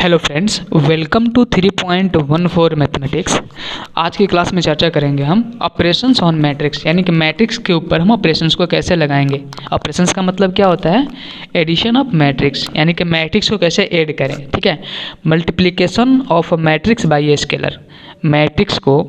Hello friends, welcome to 3.14 mathematics. आज की class में चर्चा करेंगे हम ऑपरेशंस ऑन मैट्रिक्स, यानी कि मैट्रिक्स के ऊपर हम ऑपरेशंस को कैसे लगाएंगे। ऑपरेशंस का मतलब क्या होता है? एडिशन ऑफ मैट्रिक्स, यानी कि मैट्रिक्स को कैसे ऐड करें। ठीक है, multiplication of matrix bye a scalar, matrix को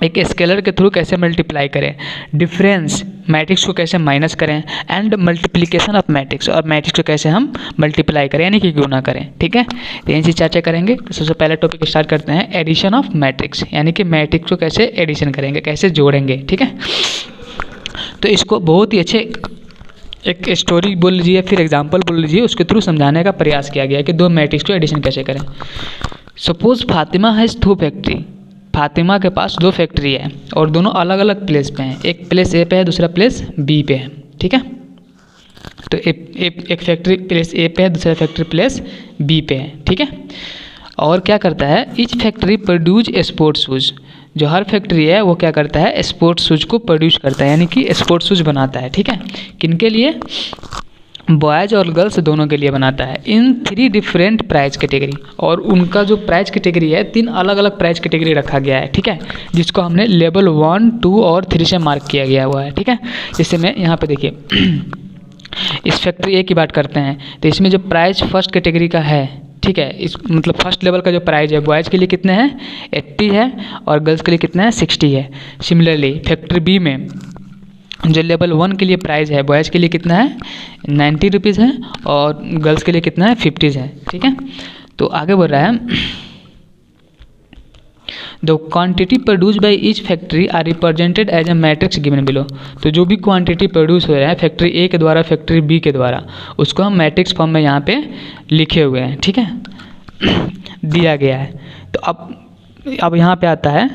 एक स्केलर के थ्रू कैसे मल्टीप्लाई करें, डिफरेंस मैट्रिक्स को कैसे माइनस करें, एंड मल्टीप्लिकेशन ऑफ मैट्रिक्स, और मैट्रिक्स को कैसे हम मल्टीप्लाई करें यानी कि गुणा करें। ठीक है, तो यही चीज़ चर्चा करेंगे। तो सबसे पहले टॉपिक स्टार्ट करते हैं, एडिशन ऑफ मैट्रिक्स, यानी कि मैट्रिक्स को कैसे एडिशन करेंगे, कैसे जोड़ेंगे। ठीक है, तो इसको बहुत ही अच्छे एक स्टोरी बोल लीजिए, फिर एग्जाम्पल बोल लीजिए, उसके थ्रू समझाने का प्रयास किया गया है कि दो मैट्रिक्स को एडिशन कैसे करें। Suppose Fatima has 2 factory, Fatima के पास 2 फैक्ट्री है और दोनों अलग अलग प्लेस पे हैं, एक प्लेस ए पे है, दूसरा प्लेस बी पे है। ठीक है, तो एक फैक्ट्री प्लेस ए पे है, दूसरा फैक्ट्री प्लेस बी पे है। ठीक है, और क्या करता है, each factory produce sports shoes, जो हर फैक्ट्री है वो क्या करता है, स्पोर्ट्स शूज़ को प्रोड्यूस करता है, यानी कि स्पोर्ट्स शूज़ बनाता है। ठीक है, किनके लिए? बॉयज़ और गर्ल्स दोनों के लिए बनाता है, इन 3 डिफरेंट प्राइस कैटेगरी, और उनका जो प्राइस कैटेगरी है 3 अलग अलग प्राइस कैटेगरी रखा गया है। ठीक है, जिसको हमने लेवल 1, 2 और 3 से मार्क किया गया हुआ है। ठीक है, जैसे मैं यहाँ पे देखिए इस फैक्ट्री ए की बात करते हैं, तो इसमें जो प्राइस फर्स्ट कैटेगरी का है, ठीक है, इस मतलब फर्स्ट लेवल का जो प्राइस है बॉयज़ के लिए कितने हैं, 80 है, और गर्ल्स के लिए कितना है, 60 है। सिमिलरली फैक्ट्री बी में जो लेवल 1 के लिए प्राइस है बॉयज़ के लिए कितना है, 90 रुपीज़ है, और गर्ल्स के लिए कितना है, 50 है। ठीक है, तो आगे बढ़ रहा है, the quantity produce by each factory are represented as a matrix given below. तो जो भी क्वांटिटी प्रोड्यूस हो रहा है फैक्ट्री ए के द्वारा, फैक्ट्री बी के द्वारा, उसको हम मैट्रिक्स फॉर्म में यहाँ पे लिखे हुए हैं। ठीक है, दिया गया है। तो अब यहाँ पे आता है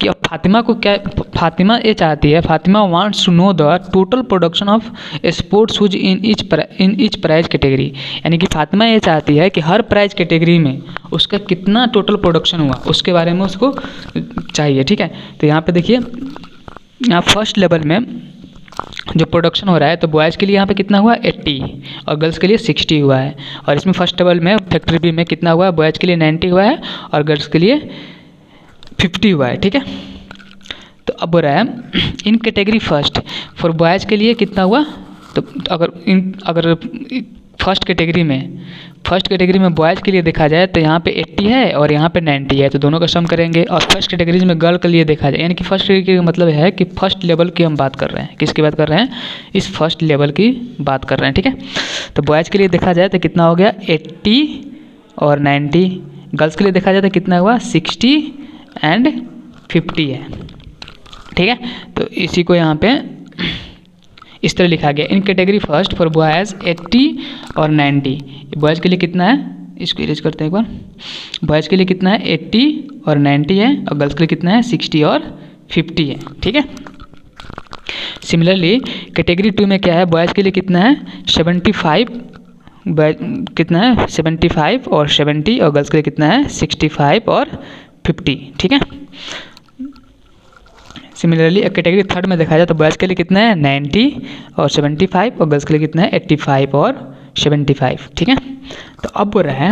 कि अब फातिमा को क्या, फातिमा ये चाहती है, Fatima wants to know the total production of sports shoes in each price category, यानी कि फातिमा ये चाहती है कि हर प्राइस कैटेगरी में उसका कितना टोटल प्रोडक्शन हुआ उसके बारे में उसको चाहिए। ठीक है, तो यहाँ पे देखिए, यहाँ फर्स्ट लेवल में जो प्रोडक्शन हो रहा है, तो बॉयज़ के लिए यहाँ पे कितना हुआ, 80, और गर्ल्स के लिए 60 हुआ है। और इसमें फर्स्ट लेवल में फैक्ट्री बी में कितना हुआ है, बॉयज़ के लिए 90 हुआ है और गर्ल्स के लिए 50 हुआ है। ठीक है, तो अब हो रहा है इन कैटेगरी फर्स्ट फॉर बॉयज़ के लिए कितना हुआ, तो अगर फर्स्ट कैटेगरी में बॉयज़ के लिए देखा जाए तो यहाँ पे 80 है और यहाँ पे 90 है, तो दोनों का सम करेंगे। और फर्स्ट कैटेगरी में गर्ल के लिए देखा जाए, यानी कि फर्स्ट कैटेगरी का मतलब है कि फर्स्ट लेवल की हम बात कर रहे हैं, किसकी बात कर रहे हैं, इस फर्स्ट लेवल की बात कर रहे हैं। ठीक है, तो बॉयज़ के लिए देखा जाए तो कितना हो गया, 80 और 90, गर्ल्स के लिए देखा जाए तो कितना हुआ, 60 एंड 50 है। ठीक है, तो इसी को यहाँ पे इस तरह लिखा गया, इन कैटेगरी फर्स्ट फॉर बॉयज़ 80 और 90। बॉयज़ के लिए कितना है, इसको इरेज करते हैं एक बार, बॉयज़ के लिए कितना है, 80 और 90 है, और गर्ल्स के लिए कितना है, 60 और 50 है। ठीक है, सिमिलरली कैटेगरी 2 में क्या है, बॉयज़ के लिए कितना है, 75, कितना है, 75 और 70, और गर्ल्स के लिए कितना है, 65 और 50। ठीक है, सिमिलरली कैटेगरी थर्ड में देखा जाए तो बॉयज़ के लिए कितना है, 90 और 75, और गर्ल्स के लिए कितना है, 85 और 75। ठीक है, तो अब बोल रहा है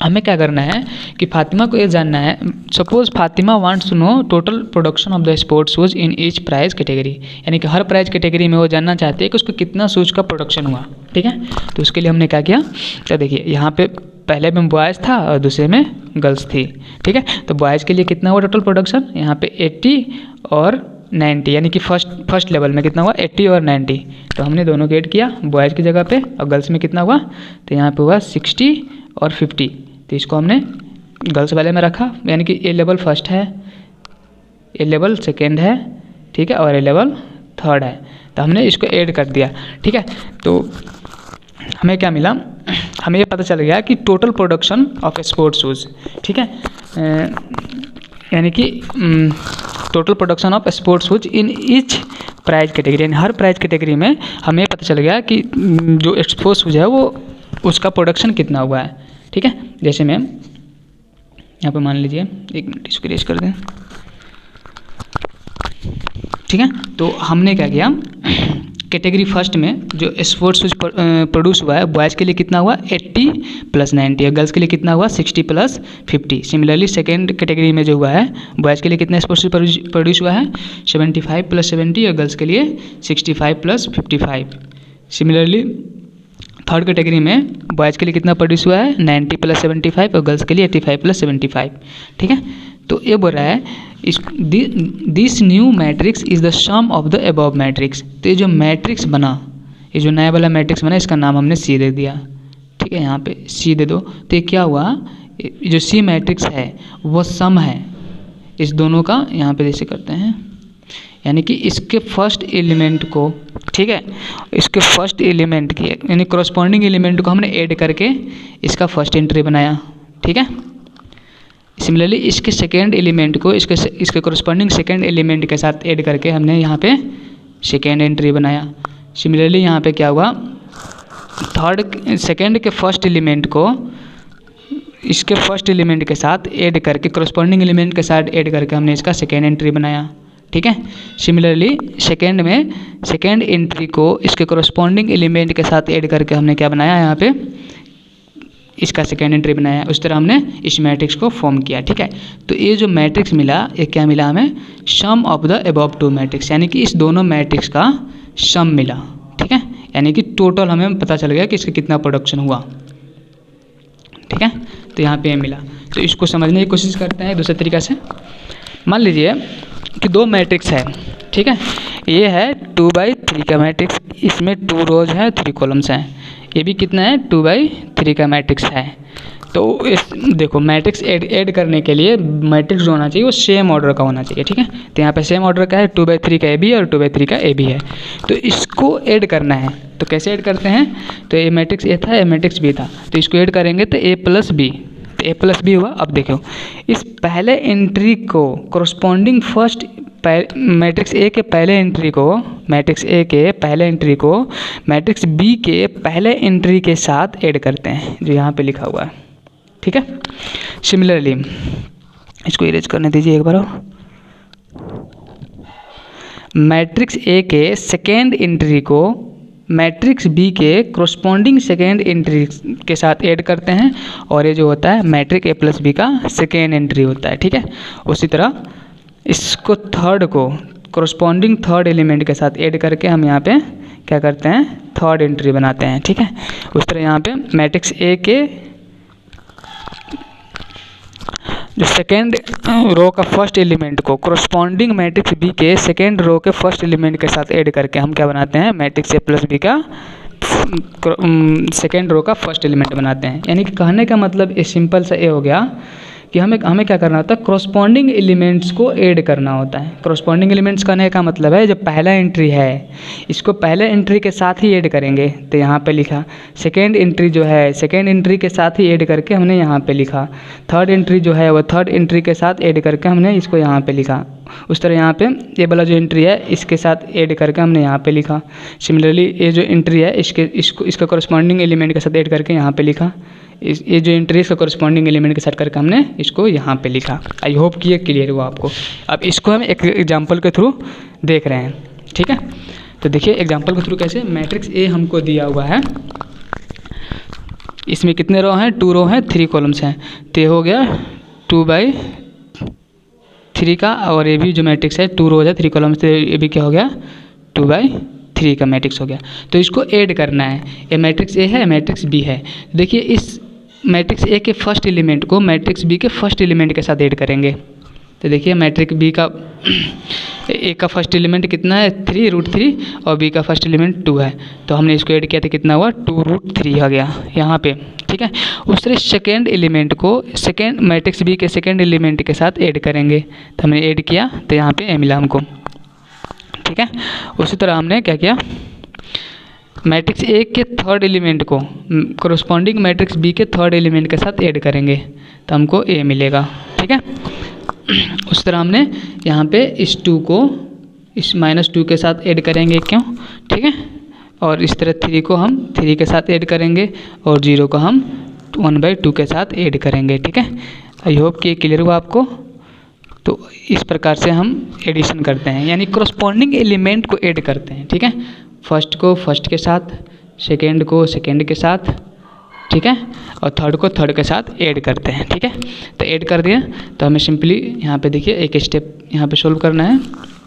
हमें क्या करना है कि फातिमा को ये जानना है, suppose Fatima wants to know total production of the sports shoes in each price category, यानी कि हर प्राइस कैटेगरी में वो जानना चाहते हैं कि उसको कितना शूज का प्रोडक्शन हुआ। ठीक है, तो उसके लिए हमने क्या किया, तो देखिए यहाँ पे पहले में बॉयज़ था और दूसरे में गर्ल्स थी। ठीक है, तो बॉयज़ के लिए कितना हुआ टोटल प्रोडक्शन, यहाँ पे 80 और 90, यानी कि फर्स्ट लेवल में कितना हुआ, 80 और 90, तो हमने दोनों को ऐड किया बॉयज़ की जगह पे, और गर्ल्स में कितना हुआ, तो यहाँ पे हुआ 60 और 50, तो इसको हमने गर्ल्स वाले में रखा, यानी कि ए लेवल फर्स्ट है, ए लेवल सेकेंड है, ठीक है, और ए लेवल थर्ड है, तो हमने इसको ऐड कर दिया। ठीक है, तो हमें क्या मिला, हमें ये पता चल गया कि total production of sports shoes, ठीक है, यानी कि total production of sports shoes in each price category, यानी हर प्राइस कैटेगरी में हमें पता चल गया कि जो स्पोर्ट्स शूज है वो उसका प्रोडक्शन कितना हुआ है। ठीक है, जैसे मैं यहाँ पे मान लीजिए, एक मिनट इसको इरेज कर दें। ठीक है, तो हमने क्या किया, कैटेगरी फर्स्ट में जो स्पोर्ट्स शूज प्रोड्यूस हुआ है बॉयज़ के लिए कितना हुआ 80 + 90 और गर्ल्स के लिए कितना हुआ 60 + 50। सिमिलरली सेकेंड कैटेगरी में जो हुआ है बॉयज़ के लिए कितना स्पोर्ट्स शूज प्रोड्यूस हुआ है 75 + 70 और गर्ल्स के लिए 65 + 55। सिमिलरली थर्ड कैटेगरी में बॉयज़ के लिए कितना प्रोड्यूस हुआ है 90 + 75 और गर्ल्स के लिए 85 + 75। ठीक है, तो ये बोल रहा है this new matrix is the sum of the above matrix. तो ये जो मैट्रिक्स बना, ये जो नया वाला मैट्रिक्स बना, इसका नाम हमने सी दे दिया। ठीक है, यहाँ पे सी दे दो। तो ये क्या हुआ, जो सी मैट्रिक्स है वो सम है इस दोनों का। यहाँ पे जैसे करते हैं, यानी कि इसके फर्स्ट एलिमेंट को, ठीक है, इसके फर्स्ट एलिमेंट की यानी कॉरस्पॉन्डिंग एलिमेंट को हमने ऐड करके इसका फर्स्ट एंट्री बनाया। ठीक है, सिमिलरली इसके सेकेंड एलिमेंट को इसके कॉरस्पॉन्डिंग सेकेंड एलिमेंट के साथ ऐड करके हमने यहाँ पे सेकेंड एंट्री बनाया। सिमिलरली यहाँ पे क्या हुआ, सेकेंड के फर्स्ट एलिमेंट को इसके फर्स्ट एलिमेंट के साथ ऐड करके कॉरस्पॉन्डिंग एलिमेंट के साथ ऐड करके हमने इसका सेकेंड एंट्री बनाया। ठीक है, सिमिलरली सेकेंड में सेकेंड एंट्री को इसके कॉरस्पॉन्डिंग एलिमेंट के साथ ऐड करके हमने क्या बनाया, यहाँ पे इसका सेकेंड एंट्री बनाया। उस तरह हमने इस मैट्रिक्स को फॉर्म किया। ठीक है, तो ये जो मैट्रिक्स मिला, ये क्या मिला हमें, sum of the above two matrix, यानी कि इस दोनों मैट्रिक्स का सम मिला। ठीक है, यानी कि टोटल हमें पता चल गया कि इसका कितना प्रोडक्शन हुआ। ठीक है, तो यहाँ पे मिला। तो इसको समझने की कोशिश करते हैं दूसरे तरीक़े से। मान लीजिए कि दो मैट्रिक्स है। ठीक है, ये है 2/3 का मैट्रिक्स, इसमें 2 रोज हैं 3 कॉलम्स हैं। ये भी कितना है 2/3 का मैट्रिक्स है। तो इस देखो मैट्रिक्स ऐड करने के लिए मैट्रिक्स जो होना चाहिए वो सेम ऑर्डर का होना चाहिए। ठीक है, तो यहाँ पे सेम ऑर्डर का है, 2/3 का ए बी और 2/3 का ए बी है। तो इसको ऐड करना है, तो कैसे ऐड करते हैं, तो ये मैट्रिक्स ए था, ये मैट्रिक्स बी था, तो इसको ऐड करेंगे तो a + b, तो a + b हुआ। अब देखो इस पहले एंट्री को कॉरस्पॉन्डिंग फर्स्ट मैट्रिक्स ए के पहले एंट्री को, मैट्रिक्स ए के पहले एंट्री को मैट्रिक्स बी के पहले एंट्री के साथ ऐड करते हैं, जो यहाँ पे लिखा हुआ है। ठीक है, सिमिलरली इसको इरेज करने दीजिए एक बार। मैट्रिक्स ए के सेकेंड एंट्री को मैट्रिक्स बी के कॉरस्पॉन्डिंग सेकेंड एंट्री के साथ ऐड करते हैं, और ये जो होता है मैट्रिक्स a + b का सेकेंड एंट्री होता है। ठीक है, उसी तरह इसको थर्ड को कॉरस्पॉन्डिंग थर्ड एलिमेंट के साथ ऐड करके हम यहाँ पे क्या करते हैं, थर्ड एंट्री बनाते हैं। ठीक है, उस तरह यहाँ पे मैट्रिक्स ए के जो सेकेंड रो का फर्स्ट एलिमेंट को कॉरस्पॉन्डिंग मैट्रिक्स बी के सेकेंड रो के फर्स्ट एलिमेंट के साथ ऐड करके हम क्या बनाते हैं, मैट्रिक्स a + b का सेकेंड रो का फर्स्ट एलिमेंट बनाते हैं। यानी कि कहने का मतलब ये सिंपल सा ये हो गया कि हमें क्या करना होता है, कॉरस्पॉन्डिंग एलिमेंट्स को ऐड करना होता है। कॉरस्पॉन्डिंग एलिमेंट्स करने का मतलब है जो पहला एंट्री है इसको पहले एंट्री के साथ ही ऐड करेंगे। तो यहाँ पे लिखा सेकेंड एंट्री जो है सेकेंड एंट्री के साथ ही ऐड करके हमने यहाँ पे लिखा, थर्ड एंट्री जो है वो थर्ड एंट्री के साथ ऐड करके हमने इसको यहाँ पे लिखा। उस तरह यहाँ पे ये वाला जो एंट्री है इसके साथ ऐड करके हमने यहाँ पे लिखा। सिमिलरली ये जो एंट्री है इसका कॉरस्पॉन्डिंग एलिमेंट के साथ ऐड करके यहाँ पे लिखा। ये जो एंट्री इसका कॉरस्पॉन्डिंग एलिमेंट के साथ करके हमने इसको यहाँ पे लिखा। आई होप कि ये क्लियर हुआ आपको। अब इसको हम एक एग्जांपल के थ्रू देख रहे हैं। ठीक है, तो देखिए एग्जांपल के थ्रू कैसे, मैट्रिक्स ए हमको दिया हुआ है, इसमें कितने रो हैं, 2 रो हैं 3 कॉलम्स हैं। तो ये हो गया 2/3 का, और ये भी जो मैट्रिक्स है 2 रोज है 3 कॉलम्स, तो ये भी क्या हो गया 2/3 का मैट्रिक्स हो गया। तो इसको ऐड करना है, ये मैट्रिक्स ए है मैट्रिक्स बी है। देखिए इस मैट्रिक्स ए के फर्स्ट एलिमेंट को मैट्रिक्स बी के फर्स्ट एलिमेंट के साथ ऐड करेंगे। तो देखिए मैट्रिक्स बी का ए का फर्स्ट एलिमेंट कितना है 3√3 और बी का फर्स्ट एलिमेंट 2 है, तो हमने इसको ऐड किया तो कितना हुआ 2√3 आ गया यहाँ पे। ठीक है, उस तरह सेकेंड एलिमेंट को सेकेंड मैट्रिक्स बी के सेकेंड एलिमेंट के साथ ऐड करेंगे, तो हमने ऐड किया तो यहाँ पे ए मिला हमको। ठीक है, उसी तरह हमने क्या किया, मैट्रिक्स ए के थर्ड एलिमेंट को कॉरस्पॉन्डिंग मैट्रिक्स बी के थर्ड एलिमेंट के साथ ऐड करेंगे तो हमको ए मिलेगा। ठीक है, उस तरह हमने यहाँ पे इस 2 को इस -2 के साथ ऐड करेंगे क्यों। ठीक है, और इस तरह 3 को हम 3 के साथ ऐड करेंगे और 0 को हम 1/2 के साथ ऐड करेंगे। ठीक है, आई होप कि क्लियर हुआ आपको। तो इस प्रकार से हम एडिशन करते हैं, यानी कॉरस्पॉन्डिंग एलिमेंट को ऐड करते हैं। ठीक है, फर्स्ट को फर्स्ट के साथ, सेकेंड को सेकेंड के साथ, ठीक है, और थर्ड को थर्ड के साथ ऐड करते हैं, ठीक है। तो ऐड कर दिया तो हमें सिंपली यहाँ पे देखिए एक स्टेप यहाँ पे सोल्व करना है।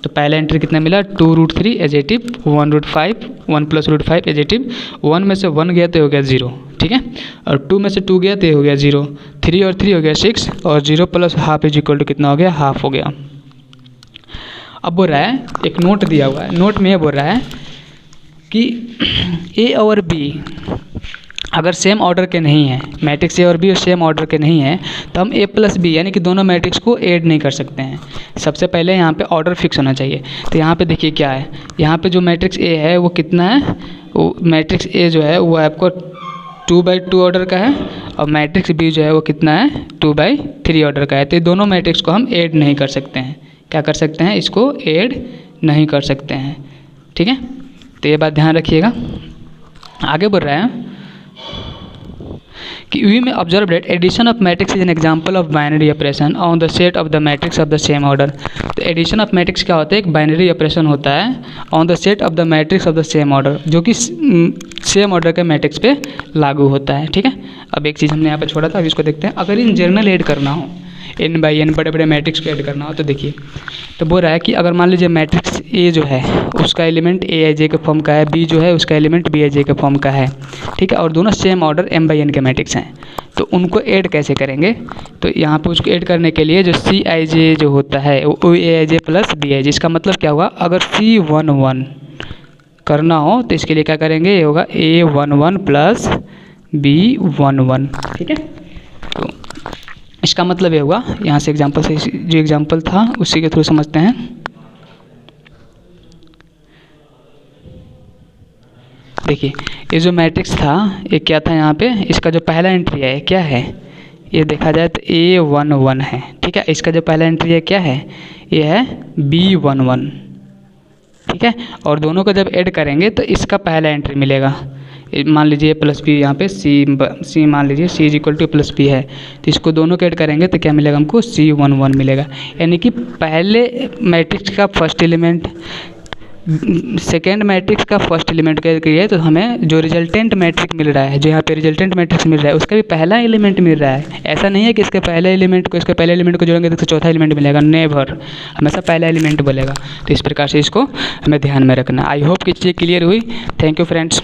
तो पहला एंट्री कितना मिला 2√3 एजेटिव 1√5 1 + √5 एजेटिव 1 में से 1 गया तो हो गया 0, ठीक है, और 2 में से 2 गया तो हो गया 0, 3 और 3 हो गया 6 और 0 + ½ = कितना हो गया, ½ हो गया। अब बोल रहा है एक नोट दिया हुआ है, नोट में ये बोल रहा है कि ए और बी अगर सेम ऑर्डर के नहीं है, मैट्रिक्स ए और बी सेम ऑर्डर के नहीं है तो हम ए प्लस बी यानी कि दोनों मैट्रिक्स को ऐड नहीं कर सकते हैं। सबसे पहले यहाँ पे ऑर्डर फिक्स होना चाहिए। तो यहाँ पे देखिए क्या है, यहाँ पे जो मैट्रिक्स ए है वो कितना है, वो मैट्रिक्स ए जो है वो आपको 2/2 ऑर्डर का है और मैट्रिक्स बी जो है वो कितना है 2/3 ऑर्डर का है। तो ये दोनों मैट्रिक्स को हम ऐड नहीं कर सकते हैं। क्या कर सकते हैं, इसको ऐड नहीं कर सकते हैं, ठीक है। तो ये बात ध्यान रखिएगा। आगे बढ़ रहा है कि we may observe that addition of matrix is an example of binary operation on the set of the matrix of the same order. तो एडिशन ऑफ मैट्रिक्स क्या होता है, एक बाइनरी ऑपरेशन होता है on the set of the matrix of the same order, जो कि same order के मैट्रिक्स पे लागू होता है, ठीक है। अब एक चीज़ हमने यहाँ पे छोड़ा था, अब इसको देखते हैं। अगर इन जनरल ऐड करना हो, n/n बड़े बड़े मैट्रिक्स को ऐड करना हो, तो देखिए तो बोल रहा है कि अगर मान लीजिए मैट्रिक्स ए जो है उसका एलिमेंट aij के फॉर्म का है, बी जो है उसका एलिमेंट bij के फॉर्म का है, ठीक है, और दोनों सेम ऑर्डर m/n के मैट्रिक्स हैं, तो उनको ऐड कैसे करेंगे। तो यहाँ पे उसको ऐड करने के लिए जो Cij जो होता है वो aij + bij, इसका मतलब क्या हुआ, अगर C11 करना हो तो इसके लिए क्या करेंगे, ये होगा A11 + B11, ठीक है। तो इसका मतलब ये हुआ, यहाँ से एग्जांपल से जो एग्जांपल था उसी के थ्रू समझते हैं। देखिए ये जो मैट्रिक्स था ये क्या था, यहाँ पे इसका जो पहला एंट्री है क्या है, ये देखा जाए तो A11 है, ठीक है। इसका जो पहला एंट्री है क्या है, ये है B11, ठीक है, और दोनों को जब ऐड करेंगे तो इसका पहला एंट्री मिलेगा। मान लीजिए + b, यहाँ पे c मान लीजिए c = + b है, तो इसको दोनों को ऐड करेंगे तो क्या मिलेगा हमको, C11 मिलेगा। यानी कि पहले मैट्रिक्स का फर्स्ट एलिमेंट सेकेंड मैट्रिक्स का फर्स्ट एलिमेंट का है, तो हमें जो रिजल्टेंट मैट्रिक्स मिल रहा है, जो यहाँ पे रिजल्टेंट मैट्रिक्स मिल रहा है उसका भी पहला एलिमेंट मिल रहा है। ऐसा नहीं है कि इसके पहले एलिमेंट को इसके पहले एलिमेंट को जोड़ेंगे तो चौथा एलिमेंट मिलेगा, नेवर, हमेशा पहला एलिमेंट बोलेगा। तो इस प्रकार से इसको हमें ध्यान में रखना। आई होप कि चीज़ें क्लियर हुई। Thank you friends.